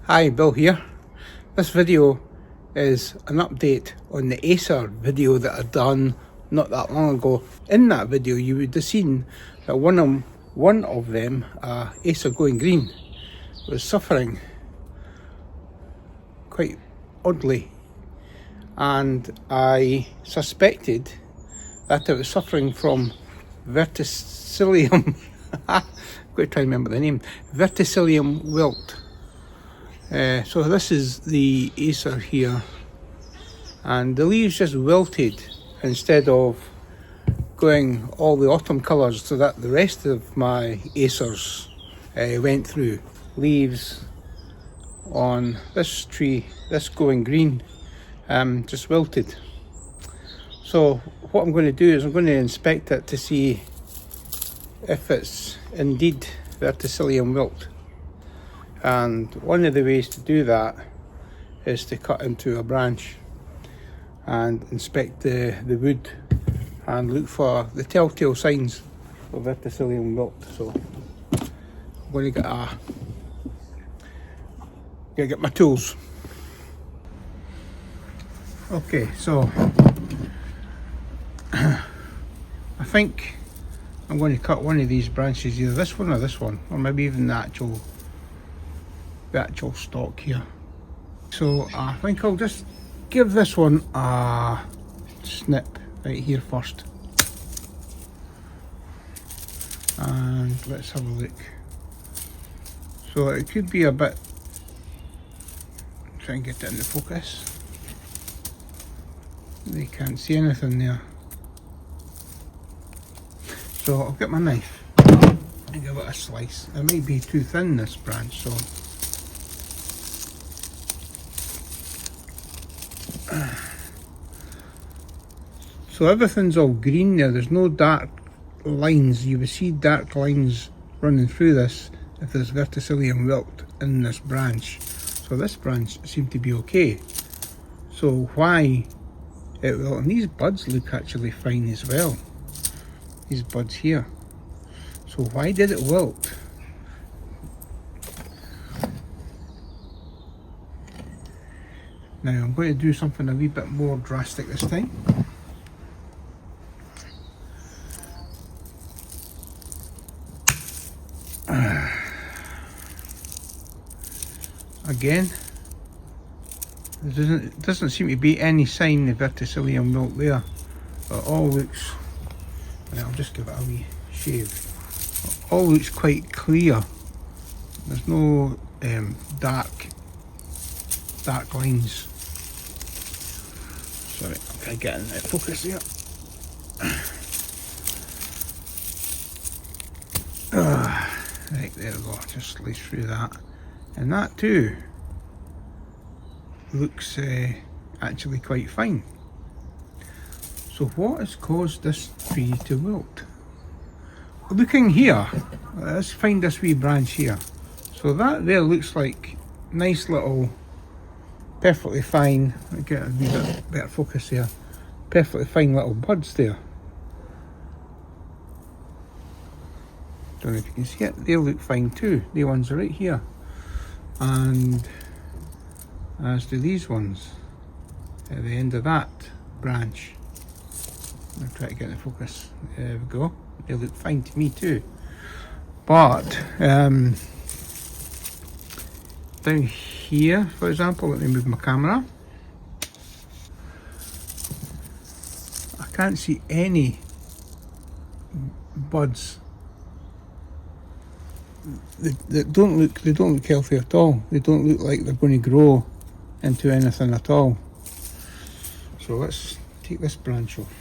Hi, Bill here. This video is an update on the Acer video that I done not that long ago. In that video you would have seen that one of them, Acer Going Green, was suffering quite oddly, and I suspected that it was suffering from Verticillium I'm going to try and remember the name, Verticillium Wilt. So this is the Acer here, and the leaves just wilted instead of going all the autumn colours so that the rest of my Acers went through. Leaves on this tree, this Going Green, just wilted. So what I'm going to do is I'm going to inspect it to see if it's indeed Verticillium Wilt. And one of the ways to do that is to cut into a branch and inspect the wood and look for the telltale signs of Verticillium Wilt. So I'm going to get my tools. Okay, so I think I'm going to cut one of these branches, either this one or this one, or maybe even the actual stalk here. So I think I'll just give this one a snip right here first, and let's have a look. So it could be a bit, try and get it into focus. They can't see anything there, so I'll get my knife and give it a slice. It might be too thin, this branch, so everything's all green there. There's no dark lines. You will see dark lines running through this if there's Verticillium Wilt in this branch. So this branch seemed to be okay. So why it will, and these buds look actually fine as well. These buds here. So why did it wilt? Now I'm going to do something a wee bit more drastic this time. Again, there doesn't seem to be any sign of Verticillium Wilt there. It all looks, well, I'll just give it a wee shave. It all looks quite clear. There's no dark lines. Sorry, I'm trying to get in that focus here. Right, there we go, just slice through that. And that too looks actually quite fine. So what has caused this tree to wilt? Looking here, let's find this wee branch here. So that there looks like nice little, perfectly fine, I'll get a wee bit better focus here, perfectly fine little buds there. Don't know if you can see it, they look fine too. The ones are right here, and as do these ones at the end of that branch. I'll try to get the focus. There we go. They look fine to me too. But down here, for example, let me move my camera. I can't see any buds. They don't look healthy at all. They don't look like they're going to grow into anything at all. So let's take this branch off.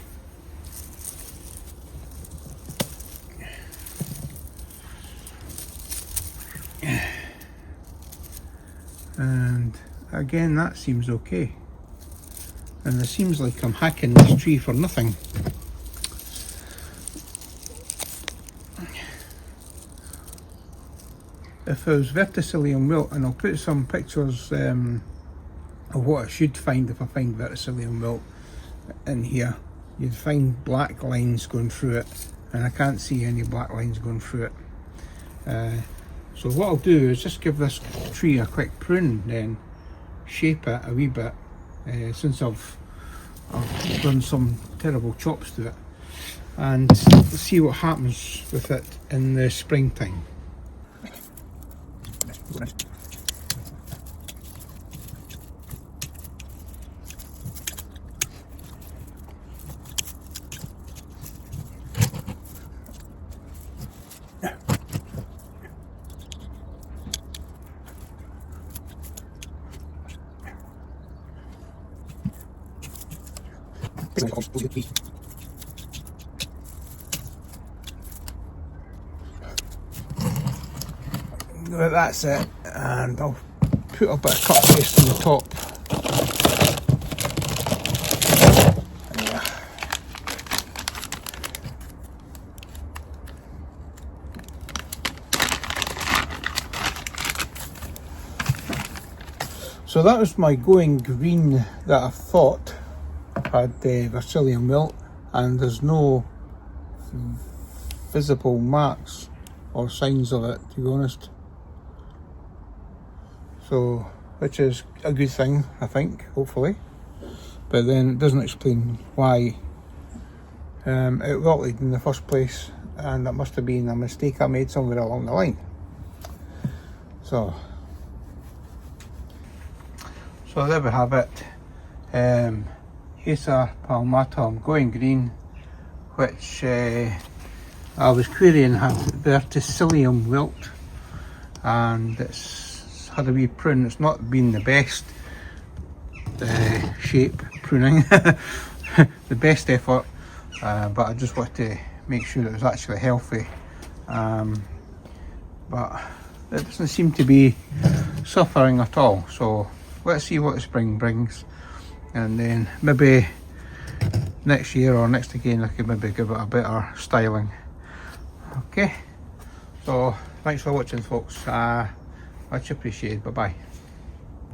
And again, that seems okay. And it seems like I'm hacking this tree for nothing. If it was Verticillium Wilt, and I'll put some pictures of what I should find if I find Verticillium Wilt in here, you'd find black lines going through it, and I can't see any black lines going through it. So what I'll do is just give this tree a quick prune, then shape it a wee bit, since I've done some terrible chops to it, and see what happens with it in the springtime. That's it, and I'll put a bit of cut paste on the top. So that was my going green that I thought had Verticillium Wilt, and there's no visible marks or signs of it, to be honest. So, which is a good thing, I think, hopefully. But then it doesn't explain why it wilted in the first place, and that must have been a mistake I made somewhere along the line. So there we have it. Acer Palmatum Going Green, which I was querying had Verticillium Wilt, and it's had a wee prune. It's not been the best shape pruning, the best effort, but I just wanted to make sure it was actually healthy. But it doesn't seem to be suffering at all, so let's see what the spring brings, and then maybe next year or next again I could maybe give it a better styling. Okay, so thanks for watching, folks. Much appreciated. Bye bye.